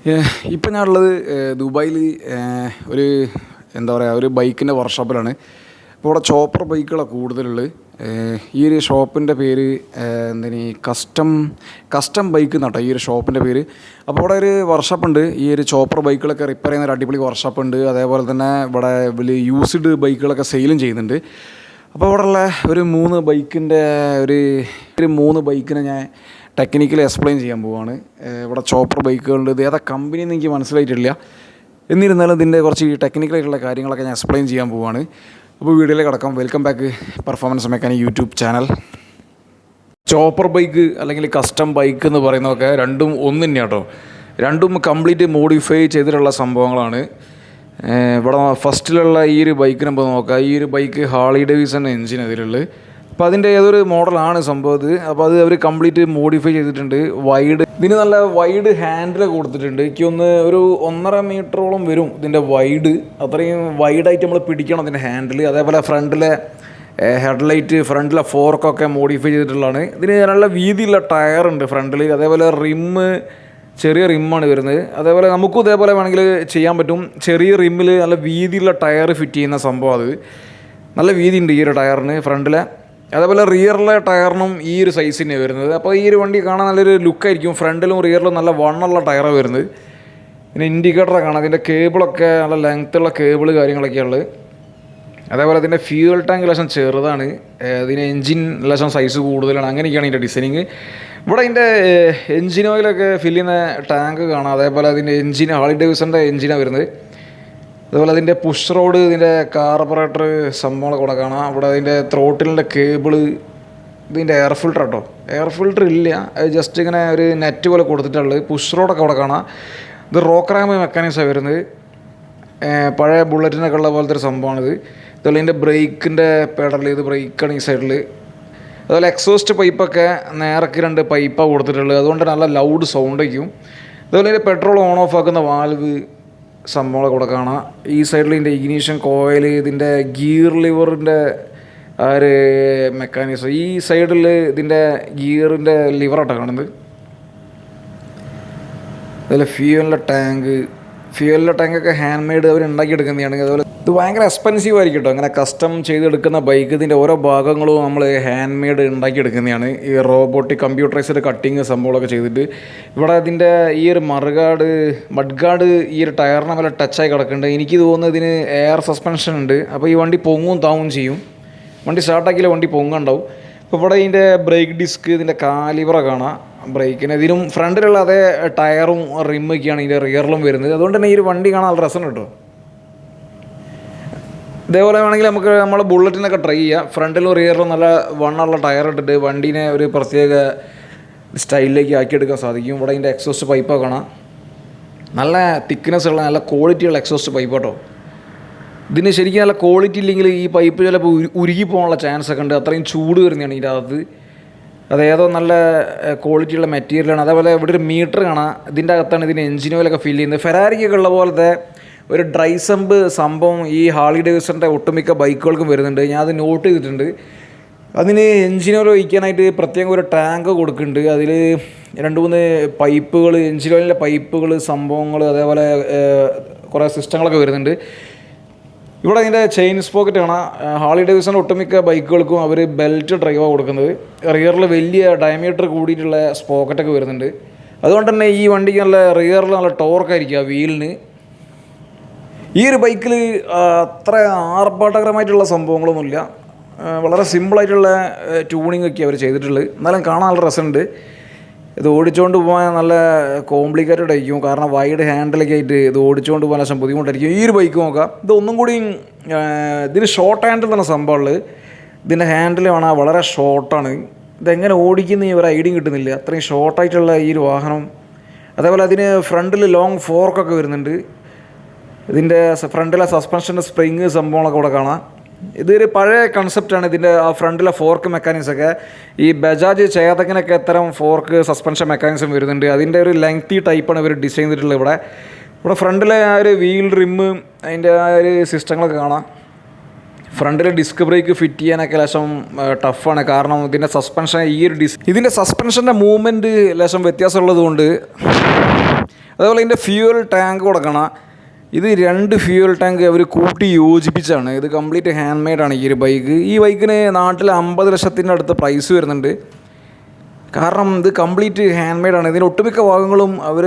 ഇപ്പം ഞാനുള്ളത് ദുബായിൽ ഒരു എന്താ പറയുക ഒരു ബൈക്കിൻ്റെ വർക്ക്ഷോപ്പിലാണ്. അപ്പോൾ ഇവിടെ ചോപ്പർ ബൈക്കുകളാണ് കൂടുതലുള്ളത്. ഈ ഒരു ഷോപ്പിൻ്റെ പേര് എന്തിന് കസ്റ്റം ബൈക്ക് എന്നാട്ടോ ഈ ഒരു ഷോപ്പിൻ്റെ പേര്. അപ്പോൾ ഇവിടെ ഒരു വർക്ക്ഷോപ്പുണ്ട്. ഈ ഒരു ചോപ്പർ ബൈക്കുകളൊക്കെ റിപ്പയർ ചെയ്യുന്ന ഒരു അടിപൊളി വർക്ക്ഷോപ്പുണ്ട്. അതേപോലെ തന്നെ ഇവിടെ വലിയ യൂസ്ഡ് ബൈക്കുകളൊക്കെ സെയിലും ചെയ്യുന്നുണ്ട്. അപ്പോൾ ഇവിടെയുള്ള ഒരു മൂന്ന് ബൈക്കിനെ ഞാൻ ടെക്നിക്കലി എക്സ്പ്ലെയിൻ ചെയ്യാൻ പോവുകയാണ്. ഇവിടെ ചോപ്പർ ബൈക്കുകളുണ്ട്. ഇത് ഏതാ കമ്പനിയെന്ന് എനിക്ക് മനസ്സിലായിട്ടില്ല. എന്നിരുന്നാലും ഇതിൻ്റെ കുറച്ച് ടെക്നിക്കലായിട്ടുള്ള കാര്യങ്ങളൊക്കെ ഞാൻ എക്സ്പ്ലെയിൻ ചെയ്യാൻ പോവുകയാണ്. അപ്പോൾ വീഡിയോയിലേക്ക് കടക്കാം. Welcome back performance mechanic YouTube channel. Chopper bike അല്ലെങ്കിൽ കസ്റ്റം ബൈക്ക് എന്ന് പറയുന്നതൊക്കെ രണ്ടും ഒന്ന് തന്നെയാണ് കേട്ടോ. രണ്ടും കംപ്ലീറ്റ് മോഡിഫൈ ചെയ്തിട്ടുള്ള സംഭവങ്ങളാണ്. ഇവിടെ ഫസ്റ്റിലുള്ള ഈ ഒരു ബൈക്കിനെ ഇപ്പോൾ നോക്കാം. ഈ ഒരു ബൈക്ക് ഹാർലി ഡേവിഡ്സൺ എൻജിൻ അതിലുള്ളത്. അപ്പോൾ അതിൻ്റെ ഏതൊരു മോഡലാണ് സംഭവം ഇത്. അപ്പോൾ അത് അവർ കംപ്ലീറ്റ് മോഡിഫൈ ചെയ്തിട്ടുണ്ട്. ഇതിന് നല്ല വൈഡ് ഹാൻഡിൽ കൊടുത്തിട്ടുണ്ട്. എനിക്കൊന്ന് ഒരു 1.5 മീറ്ററോളം വരും ഇതിൻ്റെ വൈഡ്. അത്രയും വൈഡായിട്ട് നമ്മൾ പിടിക്കണം ഇതിൻ്റെ ഹാൻഡിൽ. അതേപോലെ ഫ്രണ്ടിലെ ഹെഡ്ലൈറ്റ്, ഫ്രണ്ടിലെ ഫോർക്കൊക്കെ മോഡിഫൈ ചെയ്തിട്ടുള്ളതാണ്. ഇതിന് നല്ല വീതിയുള്ള ടയറുണ്ട് ഫ്രണ്ടിൽ. അതേപോലെ ചെറിയ റിമ്മാണ് വരുന്നത്. അതേപോലെ നമുക്കും ഇതേപോലെ വേണമെങ്കിൽ ചെയ്യാൻ പറ്റും. ചെറിയ റിമ്മിൽ നല്ല വീതിയുള്ള ടയർ ഫിറ്റ് ചെയ്യുന്ന സംഭവം. അത് നല്ല വീതി ഉണ്ട് ഈ ഒരു ടയറിന് ഫ്രണ്ടിലെ. അതേപോലെ റിയറിലെ ടയറിനും ഈ ഒരു സൈസിന് വരുന്നത്. അപ്പോൾ ഈ ഒരു വണ്ടി കാണാൻ നല്ലൊരു ലുക്കായിരിക്കും. ഫ്രണ്ടിലും റിയറിലും നല്ല വണ്ണുള്ള ടയറാണ് വരുന്നത്. പിന്നെ ഇൻഡിക്കേറ്ററൊക്കെ കാണാം. അതിൻ്റെ കേബിളൊക്കെ നല്ല ലെങ്ത്തുള്ള കേബിൾ കാര്യങ്ങളൊക്കെയുള്ളത്. അതേപോലെ അതിൻ്റെ ഫ്യൂവൽ ടാങ്ക് ലേശം ചെറുതാണ്. അതിന് എൻജിൻ ലേശം സൈസ് കൂടുതലാണ്. അങ്ങനെയൊക്കെയാണ് ഇതിൻ്റെ ഡിസൈനിങ്. ഇവിടെ അതിൻ്റെ എൻജിൻ ഓയിലൊക്കെ ഫില്ല് ചെയ്യുന്ന ടാങ്ക് കാണാം. അതേപോലെ അതിൻ്റെ എൻജിൻ ഹാർലി ഡേവിഡ്സൻ്റെ എൻജിനാണ് വരുന്നത്. അതുപോലെ അതിൻ്റെ പുഷ് റോഡ്, ഇതിൻ്റെ കാർബറേറ്റർ സംഭവങ്ങളൊക്കെ കൂടെ കാണാം. ഇവിടെ അതിൻ്റെ ത്രോട്ടിലിൻ്റെ കേബിള്, ഇതിൻ്റെ എയർ ഫിൽറ്റർ കേട്ടോ. എയർ ഫിൽറ്റർ ഇല്ല, അത് ജസ്റ്റ് ഇങ്ങനെ ഒരു നെറ്റ് പോലെ കൊടുത്തിട്ടുള്ളത്. പുഷ് റോഡൊക്കെ അവിടെ കാണാം. ഇത് റോക്ക് റാമ്പ് മെക്കാനിക്സാണ് വരുന്നത്. പഴയ ബുള്ളറ്റിനൊക്കെ ഉള്ള പോലത്തെ ഒരു സംഭവമാണിത്. അതുപോലെ ഇതിൻ്റെ ബ്രേക്കിൻ്റെ പെഡൽ, ഇത് ബ്രേക്കാണ് ഈ സൈഡിൽ. അതുപോലെ എക്സോസ്റ്റ് പൈപ്പൊക്കെ നേരക്ക് 2 പൈപ്പാണ് കൊടുത്തിട്ടുള്ളത്. അതുകൊണ്ട് നല്ല ലൗഡ് സൗണ്ട് വയ്ക്കും. അതുപോലെ ഇതിൻ്റെ പെട്രോൾ ഓൺ ഓഫ് ആക്കുന്ന വാൽവ് സംഭവങ്ങളൊക്കെ കൂടെ കാണാം. ഈ സൈഡിൽ ഇതിൻ്റെ ഇഗ്നീഷൻ കോയിൽ, ഇതിൻ്റെ ഗിയർ ലിവറിൻ്റെ ആ ഒരു മെക്കാനിസം. ഈ സൈഡിൽ ഇതിൻ്റെ ഗിയറിൻ്റെ ലിവറായിട്ടാണ് കാണുന്നത്. അതുപോലെ ഫ്യൂവലിൻ്റെ ടാങ്കൊക്കെ ഹാൻഡ് മെയ്ഡ് അവർ ഉണ്ടാക്കിയെടുക്കുന്നതാണ്. അതുപോലെ ഇത് ഭയങ്കര എക്സ്പെൻസീവ് ആയിരിക്കും കേട്ടോ. അങ്ങനെ കസ്റ്റം ചെയ്തെടുക്കുന്ന ബൈക്ക് ഇതിൻ്റെ ഓരോ ഭാഗങ്ങളും നമ്മൾ ഹാൻഡ് മെയ്ഡ് ഉണ്ടാക്കിയെടുക്കുന്നതാണ്. ഈ റോബോട്ടിക് കമ്പ്യൂട്ടറൈസ്ഡ് കട്ടിങ് സംഭവങ്ങളൊക്കെ ചെയ്തിട്ട്. ഇവിടെ ഇതിൻ്റെ ഈ ഒരു മഡ്ഗാർഡ് ഈ ഒരു ടയറിനെ മേലെ ടച്ചായി കിടക്കുന്നുണ്ട്. എനിക്ക് തോന്നുന്നത് ഇതിന് എയർ സസ്പെൻഷൻ ഉണ്ട്. അപ്പോൾ ഈ വണ്ടി പൊങ്ങും താവും ചെയ്യും. വണ്ടി സ്റ്റാർട്ടാക്കിയാൽ വണ്ടി പൊങ്ങുണ്ടാവും. അപ്പോൾ ഇവിടെ ഇതിൻ്റെ ബ്രേക്ക് ഡിസ്ക്, ഇതിൻ്റെ കാലിബറ കാണാം. ബ്രേക്കിന് ഇതിനും ഫ്രണ്ടിലുള്ള അതേ ടയറും റിമ്മൊക്കെയാണ് ഇതിൻ്റെ റിയറിലും വരുന്നത്. അതുകൊണ്ട് തന്നെ ഈ ഒരു വണ്ടി കാണാൻ നല്ല രസം കേട്ടോ. ഇതേപോലെ വേണമെങ്കിൽ നമുക്ക് നമ്മൾ ബുള്ളറ്റിനൊക്കെ ട്രൈ ചെയ്യാം. ഫ്രണ്ടിലും റിയറിലും നല്ല വണ്ണുള്ള ടയർ ഇട്ടിട്ട് വണ്ടീനെ ഒരു പ്രത്യേക സ്റ്റൈലിലേക്ക് ആക്കിയെടുക്കാൻ സാധിക്കും. ഇവിടെ ഇതിൻ്റെ എക്സോസ്റ്റ് പൈപ്പൊക്കെ കാണാം. നല്ല തിക്നെസ് ഉള്ള നല്ല ക്വാളിറ്റിയുള്ള എക്സോസ്റ്റ് പൈപ്പ് കേട്ടോ. ഇതിന് ശരിക്കും നല്ല ക്വാളിറ്റി ഇല്ലെങ്കിൽ ഈ പൈപ്പ് ചിലപ്പോൾ ഉരുകി പോകാനുള്ള ചാൻസ് ഒക്കെ ഉണ്ട്. അത്രയും ചൂട് വരുന്നതാണ് ഇതിൻ്റെ അകത്ത്. അതേതോ നല്ല ക്വാളിറ്റിയുള്ള മെറ്റീരിയലാണ്. അതേപോലെ ഇവിടെ ഒരു മീറ്റർ കാണാം. ഇതിൻ്റെ അകത്താണ് ഇതിന് എൻജിൻ ഓയിലൊക്കെ ഫില്ല് ചെയ്യുന്നത്. ഫെരാരിക്കൊക്കെ ഉള്ള പോലത്തെ ഒരു ഡ്രൈ സമ്പ് സംഭവം ഈ ഹാർലി ഡേവിഡ്സൻ്റെ ഒട്ടുമിക്ക ബൈക്കുകൾക്കും വരുന്നുണ്ട്. ഞാൻ അത് നോട്ട് ചെയ്തിട്ടുണ്ട്. അതിന് എൻജിൻ ഓയിൽ ഒഴിക്കാനായിട്ട് പ്രത്യേകം ഒരു ടാങ്ക് കൊടുക്കുന്നുണ്ട്. അതിൽ 2-3 പൈപ്പുകൾ, എൻജിൻ ഓയിലിൻ്റെ പൈപ്പുകൾ, സംഭവങ്ങൾ, അതേപോലെ കുറേ സിസ്റ്റങ്ങളൊക്കെ വരുന്നുണ്ട്. ഇവിടെ അതിൻ്റെ ചെയിൻ സ്പോക്കറ്റ് കാണാം. ഹാർലി ഡേവിഡ്സൺ ഒട്ടുമിക്ക ബൈക്കുകൾക്കും അവർ ബെൽറ്റ് ഡ്രൈവാണ് കൊടുക്കുന്നത്. റിയറിൽ വലിയ ഡയമീറ്റർ കൂടിയിട്ടുള്ള സ്പോക്കറ്റൊക്കെ വരുന്നുണ്ട്. അതുകൊണ്ട് തന്നെ ഈ വണ്ടിക്ക് നല്ല റിയറിൽ നല്ല ടോർക്കായിരിക്കും ആ വീലിന്. ഈ ഒരു ബൈക്കിൽ അത്ര ആർഭാടകരമായിട്ടുള്ള സംഭവങ്ങളൊന്നുമില്ല. വളരെ സിമ്പിളായിട്ടുള്ള ട്യൂണിംഗ് ഒക്കെ അവർ ചെയ്തിട്ടുള്ളത്. എന്നാലും കാണാൻ നല്ല രസമുണ്ട്. ഇത് ഓടിച്ചുകൊണ്ട് പോകാൻ നല്ല കോംപ്ലിക്കേറ്റഡ് ആയിരിക്കും. കാരണം വൈഡ് ഹാൻഡിലൊക്കെ ആയിട്ട് ഇത് ഓടിച്ചുകൊണ്ട് പോകാൻ ലക്ഷം ബുദ്ധിമുട്ടായിരിക്കും. ഈ ഒരു ബൈക്ക് നോക്കാം. ഇത് ഒന്നും കൂടി ഇതിന് ഷോർട്ട് ഹാൻഡിൽ തന്നെ സംഭവമുള്ളത്. ഇതിൻ്റെ ഹാൻഡിൽ കാണാൻ വളരെ ഷോർട്ടാണ്. ഇതെങ്ങനെ ഓടിക്കുന്ന ഒരു ഐഡിയ കിട്ടുന്നില്ല. അത്രയും ഷോർട്ടായിട്ടുള്ള ഈ ഒരു വാഹനം. അതേപോലെ അതിന് ഫ്രണ്ടിൽ ലോങ് ഫോർക്കൊക്കെ വരുന്നുണ്ട്. ഇതിൻ്റെ ഫ്രണ്ടിലെ സസ്പെൻഷൻ്റെ സ്പ്രിങ് സംഭവങ്ങളൊക്കെ ഇവിടെ കാണാം. ഇതൊരു പഴയ കൺസെപ്റ്റാണ്. ഇതിൻ്റെ ആ ഫ്രണ്ടിലെ ഫോർക്ക് മെക്കാനിക്സൊക്കെ ഈ ബജാജ് ചേതകിനൊക്കെ ഇത്തരം ഫോർക്ക് സസ്പെൻഷൻ മെക്കാനിസം വരുന്നുണ്ട്. അതിൻ്റെ ഒരു ലെങ്തി ടൈപ്പാണ് ഇവർ ഡിസൈൻ ചെയ്തിട്ടുള്ളത്. ഇവിടെ ഫ്രണ്ടിലെ ആ ഒരു വീൽ റിമ്മ്, അതിൻ്റെ ആ ഒരു സിസ്റ്റങ്ങളൊക്കെ കാണാം. ഫ്രണ്ടിൽ ഡിസ്ക് ബ്രേക്ക് ഫിറ്റ് ചെയ്യാനൊക്കെ ലേശം ടഫാണ്. കാരണം ഇതിൻ്റെ സസ്പെൻഷൻ ഇതിൻ്റെ സസ്പെൻഷൻ്റെ മൂവ്മെൻറ്റ് ലേശം വ്യത്യാസമുള്ളത് കൊണ്ട് അതേപോലെ ഇതിൻ്റെ ഫ്യൂവൽ ടാങ്ക് കൊടുക്കണം. ഇത് 2 ഫ്യൂവൽ ടാങ്ക് അവർ കൂട്ടി യോജിപ്പിച്ചാണ്. ഇത് കംപ്ലീറ്റ് ഹാൻഡ് മെയ്ഡാണ് ഈ ഒരു ബൈക്ക്. ഈ ബൈക്കിന് നാട്ടിൽ 50 ലക്ഷത്തിൻ്റെ അടുത്ത് പ്രൈസ് വരുന്നുണ്ട്. കാരണം ഇത് കംപ്ലീറ്റ് ഹാൻഡ് മെയ്ഡാണ്. ഇതിൻ്റെ ഒട്ടുമിക്ക ഭാഗങ്ങളും അവർ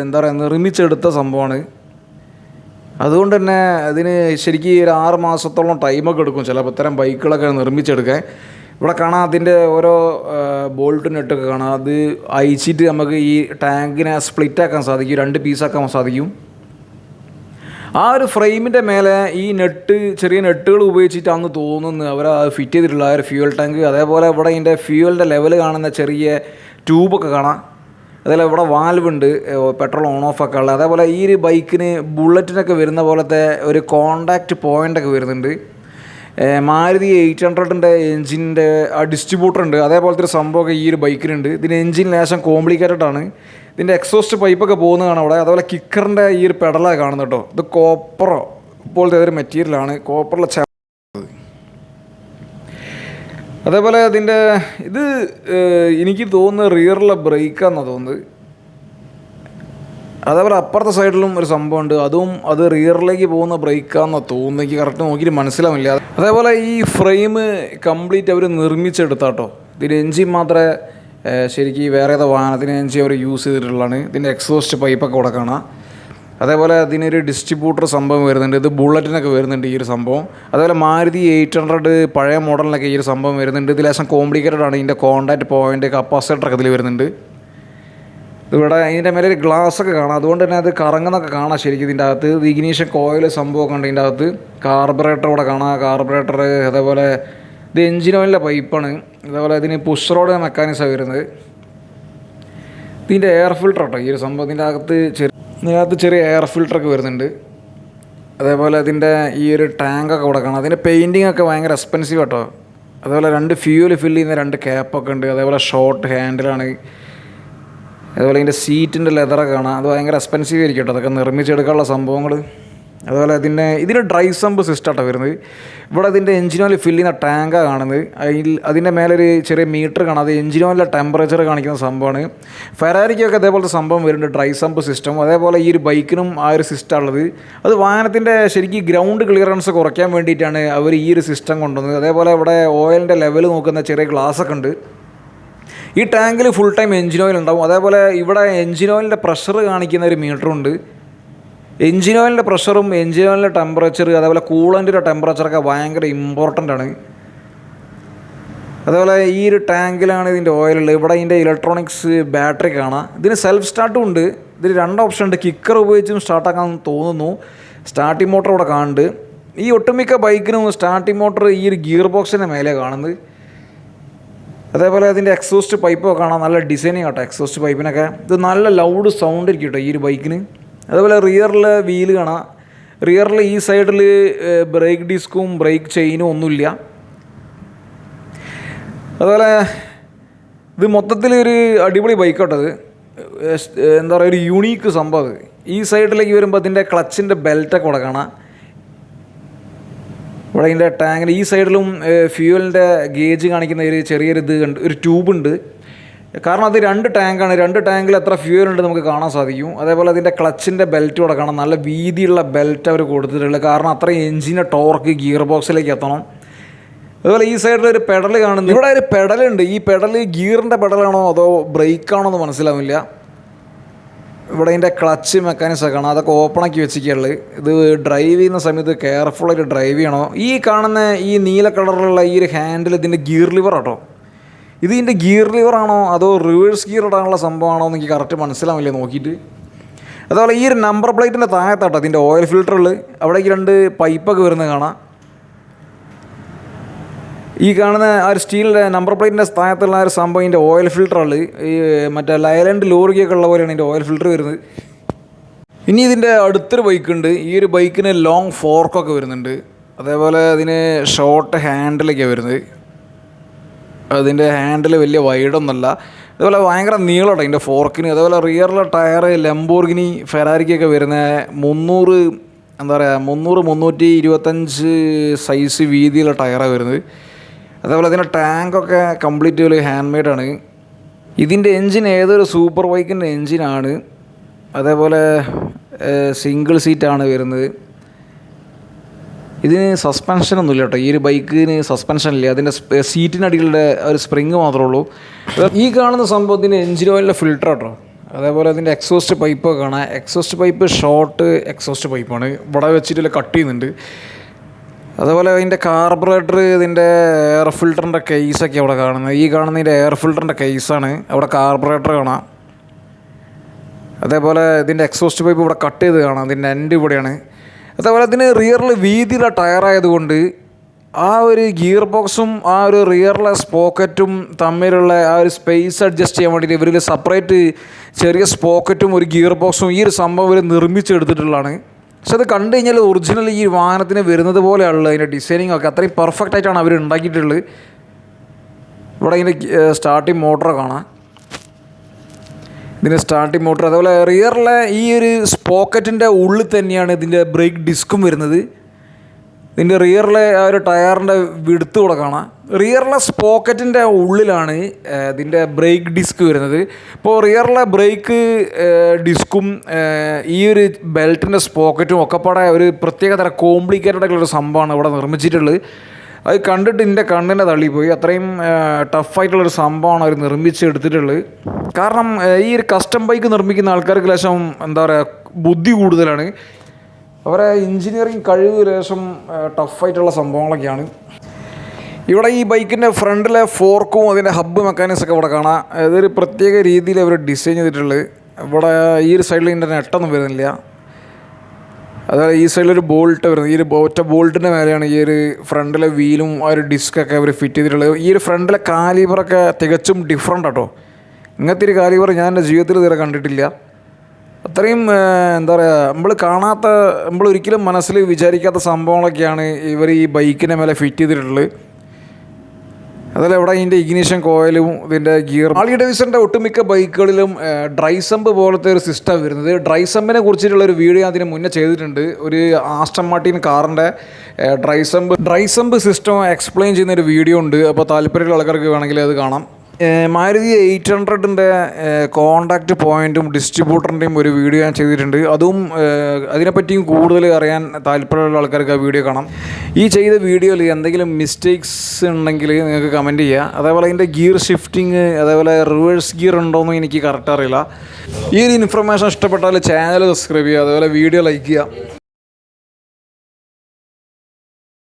എന്താ പറയുക നിർമ്മിച്ചെടുത്ത സംഭവമാണ്. അതുകൊണ്ട് തന്നെ അതിന് ശരിക്കും ഒരു 6 മാസത്തോളം ടൈമൊക്കെ എടുക്കും ചിലപ്പോൾ ഇത്തരം ബൈക്കുകളൊക്കെ നിർമ്മിച്ചെടുക്കാൻ. ഇവിടെ കാണാം അതിൻ്റെ ഓരോ ബോൾട്ട് നെട്ടൊക്കെ കാണാം. അത് അയച്ചിട്ട് നമുക്ക് ഈ ടാങ്കിനെ സ്പ്ലിറ്റാക്കാൻ സാധിക്കും, 2 പീസാക്കാൻ സാധിക്കും. ആ ഒരു ഫ്രെയിമിൻ്റെ മേലെ ഈ ചെറിയ നെട്ടുകൾ ഉപയോഗിച്ചിട്ടാണെന്ന് തോന്നുന്നു അവർ ഫിറ്റ് ചെയ്തിട്ടുള്ള ആ ഒരു ഫ്യൂവൽ ടാങ്ക്. അതേപോലെ ഇവിടെ ഇതിൻ്റെ ഫ്യൂവലിൻ്റെ ലെവൽ കാണുന്ന ചെറിയ ട്യൂബൊക്കെ കാണാം. അതേപോലെ ഇവിടെ വാൽവുണ്ട് പെട്രോൾ ഓൺ ഓഫ് ഒക്കെ ഉള്ളത്. അതേപോലെ ഈ ഒരു ബൈക്കിന് ബുള്ളറ്റിനൊക്കെ വരുന്ന പോലത്തെ ഒരു കോണ്ടാക്റ്റ് പോയിൻ്റൊക്കെ വരുന്നുണ്ട്. മാരുതി 800ൻ്റെ എൻജിൻ്റെ ആ ഡിസ്ട്രിബ്യൂട്ടർ ഉണ്ട്, അതേപോലത്തെ ഒരു സംഭവമൊക്കെ ഈ ഒരു ബൈക്കിനുണ്ട്. ഇതിന് എൻജിൻ ലേശം കോംപ്ലിക്കേറ്റഡ് ആണ്. ഇതിൻ്റെ എക്സോസ്റ്റ് പൈപ്പൊക്കെ പോകുന്നത് കാണാം അവിടെ. അതേപോലെ കിക്കറിൻ്റെ ഈ ഒരു പെഡലാണ് കാണുന്നത് കേട്ടോ. ഇത് കോപ്പറോ പോലത്തെ ഒരു മെറ്റീരിയലാണ്, കോപ്പറിലെ അതേപോലെ ഇതിൻ്റെ ഇത് എനിക്ക് തോന്നുന്നത് റിയറിലെ ബ്രേക്കാണെന്നാണ് തോന്നുന്നത്. അതേപോലെ അപ്പുറത്തെ സൈഡിലും ഒരു സംഭവമുണ്ട്, അത് റിയറിലേക്ക് പോകുന്ന ബ്രേക്കാണെന്നാണ് തോന്നുന്നത്. എനിക്ക് കറക്റ്റ് നോക്കിയിട്ട് മനസ്സിലാവില്ല. അതേപോലെ ഈ ഫ്രെയിം കംപ്ലീറ്റ് അവർ നിർമ്മിച്ചെടുത്താട്ടോ. ഇതിൻ്റെ എൻജിൻ മാത്രമേ ശരിക്കും വേറെ ഏതോ വാഹനത്തിന് എൻജിൻ അവർ യൂസ് ചെയ്തിട്ടുള്ളതാണ്. ഇതിൻ്റെ എക്സോസ്റ്റ് പൈപ്പൊക്കെ ഇവിടെ കാണാം. അതേപോലെ അതിനൊരു ഡിസ്ട്രിബ്യൂട്ടർ സംഭവം വരുന്നുണ്ട്. ഇത് ബുള്ളറ്റിനൊക്കെ വരുന്നുണ്ട് ഈ ഒരു സംഭവം. അതേപോലെ മാരുതി 800 പഴയ മോഡലിനൊക്കെ ഈ ഒരു സംഭവം വരുന്നുണ്ട്. ഇത് ലേശം കോംപ്ലിക്കേറ്റഡ് ആണ്. ഇതിൻ്റെ കോണ്ടാക്റ്റ് പോയിൻ്റ് കപ്പാസിറ്ററൊക്കെ ഇതിൽ വരുന്നുണ്ട്. ഇവിടെ ഇതിൻ്റെ മേലെ ഒരു ഗ്ലാസ്സൊക്കെ കാണാം, അതുകൊണ്ട് തന്നെ അത് കറങ്ങുന്നൊക്കെ കാണാം ശരിക്കും ഇതിൻ്റെ അകത്ത്. ഇത് ഇഗ്നീഷൻ കോയിൽ സംഭവമൊക്കെ ഉണ്ട് ഇതിൻ്റെ അകത്ത്. കാർബറേറ്റർ ഇവിടെ കാണാം, കാർബറേറ്റർ. അതേപോലെ ഇത് എൻജിൻ ഓയിലിൻ്റെ പൈപ്പാണ്. അതേപോലെ ഇതിന് പുഷ് റോഡ് മെക്കാനിക്സാണ് വരുന്നത്. ഇതിൻ്റെ എയർ ഫിൽട്ടർ കേട്ടോ ഈ ഒരു സംഭവം. ഇതിനകത്ത് ചെറിയ എയർ ഫിൽട്ടറൊക്കെ വരുന്നുണ്ട്. അതേപോലെ അതിൻ്റെ ഈ ഒരു ടാങ്കൊക്കെ ഇവിടെ കാണാം. അതിൻ്റെ പെയിൻറ്റിങ് ഒക്കെ ഭയങ്കര എക്സ്പെൻസീവ് കേട്ടോ. അതേപോലെ 2 ഫ്യൂവൽ ഫില്ല് ചെയ്യുന്ന 2 ക്യാപ്പൊക്കെ ഉണ്ട്. അതേപോലെ ഷോർട്ട് ഹാൻഡിലാണ്. അതുപോലെ ഇതിൻ്റെ സീറ്റിൻ്റെ ലെതറൊക്കെ കാണാം. അത് ഭയങ്കര എക്സ്പെൻസീവ് ആയിരിക്കും കേട്ടോ അതൊക്കെ നിർമ്മിച്ചെടുക്കാനുള്ള സംഭവങ്ങൾ. അതുപോലെ ഇതിന് ഡ്രൈ സമ്പ് സിസ്റ്റമായിട്ടാണ് വരുന്നത്. ഇവിടെ അതിൻ്റെ എൻജിൻ ഓയിൽ ഫില്ല് ചെയ്യുന്ന ടാങ്കാണ് കാണുന്നത്. അതിൻ്റെ മേലെ ഒരു ചെറിയ മീറ്റർ കാണാം, അത് എൻജിൻ ഓയിലിൻ്റെ ടെമ്പറേച്ചർ കാണിക്കുന്ന സംഭവമാണ്. ഫെറാരിക്കൊക്കെ അതേപോലത്തെ സംഭവം വരുന്നുണ്ട്, ഡ്രൈ സമ്പ് സിസ്റ്റം. അതേപോലെ ഈ ഒരു ബൈക്കിനും ആ ഒരു സിസ്റ്റം ഉള്ളത്. അത് വാഹനത്തിൻ്റെ ശരിക്കും ഗ്രൗണ്ട് ക്ലിയറൻസ് കുറയ്ക്കാൻ വേണ്ടിയിട്ടാണ് അവർ ഈ ഒരു സിസ്റ്റം കൊണ്ടുവന്നത്. അതേപോലെ ഇവിടെ ഓയിലിൻ്റെ ലെവൽ നോക്കുന്ന ചെറിയ ഗ്ലാസ്സൊക്കെ ഉണ്ട്. ഈ ടാങ്കിൽ ഫുൾ ടൈം എൻജിൻ ഓയിൽ ഉണ്ടാവും. അതേപോലെ ഇവിടെ എൻജിൻ ഓയിലിൻ്റെ പ്രഷർ കാണിക്കുന്ന ഒരു മീറ്ററുണ്ട്. എൻജിൻ ഓയിലിൻ്റെ പ്രഷറും എൻജിൻ ഓയിലിൻ്റെ ടെമ്പറേച്ചർ അതേപോലെ കൂളൻറ്റിൻ്റെ ടെമ്പറേച്ചറൊക്കെ ഭയങ്കര ഇമ്പോർട്ടൻ്റ് ആണ്. അതേപോലെ ഈ ഒരു ടാങ്കിലാണ് ഇതിൻ്റെ ഓയിലുള്ളത്. ഇവിടെ ഇതിൻ്റെ ഇലക്ട്രോണിക്സ് ബാറ്ററി കാണാം. ഇതിന് സെൽഫ് സ്റ്റാർട്ടും ഉണ്ട്. ഇതിന് 2 ഓപ്ഷൻ ഉണ്ട്. കിക്കർ ഉപയോഗിച്ചും സ്റ്റാർട്ടാക്കാൻ തോന്നുന്നു. സ്റ്റാർട്ടിംഗ് മോട്ടർ ഇവിടെ കാണുന്നുണ്ട്. ഈ ഒട്ടുമിക്ക ബൈക്കിനും സ്റ്റാർട്ടിംഗ് മോട്ടർ ഈ ഒരു ഗിയർ ബോക്സിൻ്റെ മേലെ കാണുന്നത്. അതേപോലെ അതിൻ്റെ എക്സോസ്റ്റ് പൈപ്പൊക്കെ കാണാം, നല്ല ഡിസൈനിങ് കേട്ടോ എക്സോസ്റ്റ് പൈപ്പിനൊക്കെ. ഇത് നല്ല ലൗഡ് സൗണ്ട് ആയിരിക്കും കേട്ടോ ഈ ഒരു ബൈക്കിന്. അതുപോലെ റിയറിൽ വീല് കാണാം. റിയറിൽ ഈ സൈഡിൽ ബ്രേക്ക് ഡിസ്കും ബ്രേക്ക് ചെയിനും ഒന്നുമില്ല. അതുപോലെ ഇത് മൊത്തത്തിൽ ഒരു അടിപൊളി ബൈക്ക് കേട്ടോ. അത് എന്താ പറയുക, ഒരു യൂണീക്ക് സംഭവം. അത് ഈ സൈഡിലേക്ക് വരുമ്പോൾ അതിൻ്റെ ക്ലച്ചിൻ്റെ ബെൽറ്റൊക്കെ ഇവിടെ കാണാം. ഇവിടെ ഇതിൻ്റെ ടാങ്കിന് ഈ സൈഡിലും ഫ്യൂവലിൻ്റെ ഗേജ് കാണിക്കുന്ന ഒരു ചെറിയൊരു ഒരു ട്യൂബുണ്ട്. കാരണം അത് 2 ടാങ്കാണ്. 2 ടാങ്കിൽ എത്ര ഫ്യൂവൽ ഉണ്ട് നമുക്ക് കാണാൻ സാധിക്കും. അതേപോലെ അതിൻ്റെ ക്ലച്ചിൻ്റെ ബെൽറ്റ് ഇവിടെ കാണാം. നല്ല വീതിയുള്ള ബെൽറ്റ് അവർ കൊടുത്തിട്ടുള്ളത്, കാരണം അത്രയും എൻജിൻ്റെ ടോർക്ക് ഗിയർ ബോക്സിലേക്ക് എത്തണം. അതുപോലെ ഈ സൈഡിൽ ഒരു പെഡൽ കാണുന്നു. ഇവിടെ ഒരു പെഡലുണ്ട്. ഈ പെഡൽ ഗിയറിൻ്റെ പെഡലാണോ അതോ ബ്രേക്കാണോ എന്ന് മനസ്സിലാവില്ല. ഇവിടെ ഇതിൻ്റെ ക്ലച്ച് മെക്കാനിക്സൊക്കെ കാണാം, അതൊക്കെ ഓപ്പണാക്കി വെച്ചിട്ടുള്ളത്. ഇത് ഡ്രൈവ് ചെയ്യുന്ന സമയത്ത് കെയർഫുള്ളായിട്ട് ഡ്രൈവ് ചെയ്യണോ. ഈ കാണുന്ന ഈ നീല കളറിലുള്ള ഈ ഒരു ഹാൻഡിൽ ഇതിൻ്റെ ഗിയർ ലിവർ കേട്ടോ. ഇത് ഇതിൻ്റെ ഗിയർ ലിവറാണോ അതോ റിവേഴ്സ് ഗിയർ ഇടാനുള്ള സംഭവമാണോ എന്ന് എനിക്ക് കറക്റ്റ് മനസ്സിലാവില്ല നോക്കിയിട്ട്. അതുപോലെ ഈ ഒരു നമ്പർ പ്ലേറ്റിൻ്റെ താഴത്താട്ടോ ഇതിൻ്റെ ഓയിൽ ഫിൽറ്ററിൽ അവിടേക്ക് 2 പൈപ്പൊക്കെ വരുന്നത് കാണാം. ഈ കാണുന്ന ആ ഒരു സ്റ്റീലിൻ്റെ നമ്പർ പ്ലേറ്റിൻ്റെ താഴത്തുള്ള ആ ഒരു സംഭവം ഇതിൻ്റെ ഓയിൽ ഫിൽറ്ററുകൾ. ഈ മറ്റേ ലൈലൻഡ് ലോറിക്കൊക്കെ ഉള്ള പോലെയാണ് ഇതിൻ്റെ ഓയിൽ ഫിൽറ്റർ വരുന്നത്. ഇനി ഇതിൻ്റെ അടുത്തൊരു ബൈക്കുണ്ട്. ഈ ഒരു ബൈക്കിന് ലോങ് ഫോർക്കൊക്കെ വരുന്നുണ്ട്. അതേപോലെ അതിന് ഷോർട്ട് ഹാൻഡിലൊക്കെ വരുന്നത്. അതിൻ്റെ ഹാൻഡിൽ വലിയ വൈഡൊന്നുമല്ല. അതുപോലെ ഭയങ്കര നീളമാണ് അതിൻ്റെ ഫോർക്കിന്. അതേപോലെ റിയറിലെ ടയർ ലംബോർഗിനി ഫെറാരിക്കൊക്കെ വരുന്ന 300 എന്താ പറയുക 300-325 സൈസ് വീതിയുള്ള ടയറാണ് വരുന്നത്. അതേപോലെ അതിൻ്റെ ടാങ്കൊക്കെ കംപ്ലീറ്റ് ഹാൻഡ് മെയ്ഡാണ്. ഇതിൻ്റെ എൻജിൻ ഏതൊരു സൂപ്പർ ബൈക്കിൻ്റെ എൻജിനാണ്. അതേപോലെ സിംഗിൾ സീറ്റാണ് വരുന്നത്. ഇതിന് സസ്പെൻഷനൊന്നുമില്ല കേട്ടോ, ഈ ഒരു ബൈക്കിന് സസ്പെൻഷൻ ഇല്ല. അതിൻ്റെ സീറ്റിനടിയിലുള്ള ഒരു സ്പ്രിങ് മാത്രമേ ഉള്ളൂ. ഈ കാണുന്ന സംഭവത്തിന് എഞ്ചിൻ ഓയിലിൻ്റെ ഫിൽറ്റർ കേട്ടോ. അതേപോലെ അതിൻ്റെ എക്സോസ്റ്റ് പൈപ്പ് കാണാം. എക്സോസ്റ്റ് പൈപ്പ് ഷോർട്ട് എക്സോസ്റ്റ് പൈപ്പാണ്, ഇവിടെ വെച്ചിട്ട് കട്ട് ചെയ്യുന്നുണ്ട്. അതേപോലെ അതിൻ്റെ കാർബറേറ്റർ, ഇതിൻ്റെ എയർ ഫിൽറ്ററിൻ്റെ കേസൊക്കെ അവിടെ കാണുന്നത്. ഈ കാണുന്നതിൻ്റെ എയർ ഫിൽറ്ററിൻ്റെ കേസാണ്. അവിടെ കാർബറേറ്റർ കാണാം. അതേപോലെ ഇതിൻ്റെ എക്സോസ്റ്റ് പൈപ്പ് ഇവിടെ കട്ട് ചെയ്ത് കാണാം, ഇതിൻ്റെ എൻഡ് ഇവിടെയാണ്. അതേപോലെ ഇതിന് റിയറിൽ വീതിയുള്ള ടയറായതുകൊണ്ട് ആ ഒരു ഗിയർ ബോക്സും ആ ഒരു റിയർലെസ് പോക്കറ്റും തമ്മിലുള്ള ആ ഒരു സ്പേസ് അഡ്ജസ്റ്റ് ചെയ്യാൻ വേണ്ടിയിട്ട് ഇവരിൽ സെപ്പറേറ്റ് ചെറിയ സ്പോക്കറ്റും ഒരു ഗിയർ ബോക്സും ഈ ഒരു സംഭവം ഇവർ നിർമ്മിച്ചെടുത്തിട്ടുള്ളതാണ്. പക്ഷെ അത് കണ്ടു കഴിഞ്ഞാൽ ഒറിജിനൽ ഈ വാഹനത്തിന് വരുന്നത് പോലെയുള്ളത് അതിൻ്റെ ഡിസൈനിങ് ഒക്കെ അത്രയും പെർഫെക്റ്റ് ആയിട്ടാണ് അവർ ഉണ്ടാക്കിയിട്ടുള്ളത്. ഇവിടെ ഇതിൻ്റെ സ്റ്റാർട്ടിങ് മോട്ടർ കാണാം, ഇതിൻ്റെ സ്റ്റാർട്ടിങ് മോട്ടർ. അതേപോലെ റിയറിലെ ഈ ഒരു സ്പോക്കറ്റിൻ്റെ ഉള്ളിൽ തന്നെയാണ് ഇതിൻ്റെ ബ്രേക്ക് ഡിസ്കും വരുന്നത്. ഇതിൻ്റെ റിയറിലെ ആ ഒരു ടയറിൻ്റെ വിടുത്ത് കൂടെ കാണാം. റിയറിലെ സ്പോക്കറ്റിൻ്റെ ഉള്ളിലാണ് ഇതിൻ്റെ ബ്രേക്ക് ഡിസ്ക് വരുന്നത്. ഇപ്പോൾ റിയറിലെ ബ്രേക്ക് ഡിസ്കും ഈ ഒരു ബെൽറ്റിൻ്റെ സ്പോക്കറ്റും ഒക്കെപ്പാടെ ഒരു പ്രത്യേക തരം കോംപ്ലിക്കേറ്റഡ് ആയിട്ടുള്ളൊരു സംഭവമാണ് ഇവിടെ നിർമ്മിച്ചിട്ടുള്ളത്. അത് കണ്ടിട്ട് എൻ്റെ കണ്ണിനെ തള്ളിപ്പോയി. അത്രയും ടഫായിട്ടുള്ളൊരു സംഭവമാണ് അവർ നിർമ്മിച്ചെടുത്തിട്ടുള്ളത്. കാരണം ഈ ഒരു കസ്റ്റം ബൈക്ക് നിർമ്മിക്കുന്ന ആൾക്കാർക്ക് ലേശം എന്താ പറയുക ബുദ്ധി കൂടുതലാണ്. അവരെ എഞ്ചിനീയറിങ് കഴിവ് ലേശം ടഫായിട്ടുള്ള സംഭവങ്ങളൊക്കെയാണ്. ഇവിടെ ഈ ബൈക്കിൻ്റെ ഫ്രണ്ടിലെ ഫോർക്കും അതിൻ്റെ ഹബ്ബ് മെക്കാനിക്സൊക്കെ ഇവിടെ കാണാം. ഇതൊരു പ്രത്യേക രീതിയിൽ അവർ ഡിസൈൻ ചെയ്തിട്ടുള്ളത്. ഇവിടെ ഈ ഒരു സൈഡിൽ ഇതിൻ്റെ നെട്ടൊന്നും വരുന്നില്ല. അതായത് ഈ സൈഡിലൊരു ബോൾട്ട് വരുന്നത്. ഈ ഒരു ഒറ്റ ബോൾട്ടിൻ്റെ മേലെയാണ് ഈ ഒരു ഫ്രണ്ടിലെ വീലും ആ ഒരു ഡിസ്കൊക്കെ അവർ ഫിറ്റ് ചെയ്തിട്ടുള്ളത്. ഈ ഒരു ഫ്രണ്ടിലെ കാലിബറൊക്കെ തികച്ചും ഡിഫറെൻ്റ് ആട്ടോ. ഇങ്ങനത്തെ ഒരു കാലിബർ ഞാൻ എൻ്റെ ജീവിതത്തിൽ ഇതുവരെ കണ്ടിട്ടില്ല. അത്രയും എന്താ പറയുക, നമ്മൾ ഒരിക്കലും മനസ്സിൽ വിചാരിക്കാത്ത സംഭവങ്ങളൊക്കെയാണ് ഇവർ ഈ ബൈക്കിൻ്റെ മേലെ ഫിറ്റ് ചെയ്തിട്ടുള്ളത്. അതല്ല ഇവിടെ ഇതിൻ്റെ ഇഗ്നിഷൻ കോയിലും ഇതിൻ്റെ ഗിയർ. ഹാർലി ഡേവിഡ്സൻ്റെ ഒട്ടുമിക്ക ബൈക്കുകളിലും ഡ്രൈ സമ്പ് പോലത്തെ ഒരു സിസ്റ്റം വരുന്നത്. ഡ്രൈ സമ്പിനെ കുറിച്ചിട്ടുള്ളൊരു വീഡിയോ അതിന് മുന്നേ ചെയ്തിട്ടുണ്ട്. ഒരു ആസ്റ്റൺ മാർട്ടിൻ കാറിൻ്റെ ഡ്രൈ സമ്പ് സിസ്റ്റം എക്സ്പ്ലെയിൻ ചെയ്യുന്നൊരു വീഡിയോ ഉണ്ട്. അപ്പോൾ താല്പര്യമുള്ള ആൾക്കാർക്ക് വേണമെങ്കിൽ അത് കാണാം. മാരുതി 800ൻ്റെ കോണ്ടാക്റ്റ് പോയിൻറ്റും ഡിസ്ട്രിബ്യൂട്ടറിൻ്റെയും ഒരു വീഡിയോ ഞാൻ ചെയ്തിട്ടുണ്ട്. അതും അതിനെപ്പറ്റിയും കൂടുതൽ അറിയാൻ താല്പര്യമുള്ള ആൾക്കാർക്ക് ആ വീഡിയോ കാണാം. ഈ ചെയ്ത വീഡിയോയിൽ എന്തെങ്കിലും മിസ്റ്റേക്സ് ഉണ്ടെങ്കിൽ നിങ്ങൾക്ക് കമൻറ്റ് ചെയ്യുക. അതേപോലെ അതിൻ്റെ ഗിയർ ഷിഫ്റ്റിങ്, അതേപോലെ റിവേഴ്സ് ഗിയർ ഉണ്ടോയെന്നും എനിക്ക് കറക്റ്റ് അറിയില്ല. ഈ ഒരു ഇൻഫർമേഷൻ ഇഷ്ടപ്പെട്ടാൽ ചാനൽ സബ്സ്ക്രൈബ് ചെയ്യുക, അതേപോലെ വീഡിയോ ലൈക്ക് ചെയ്യുക.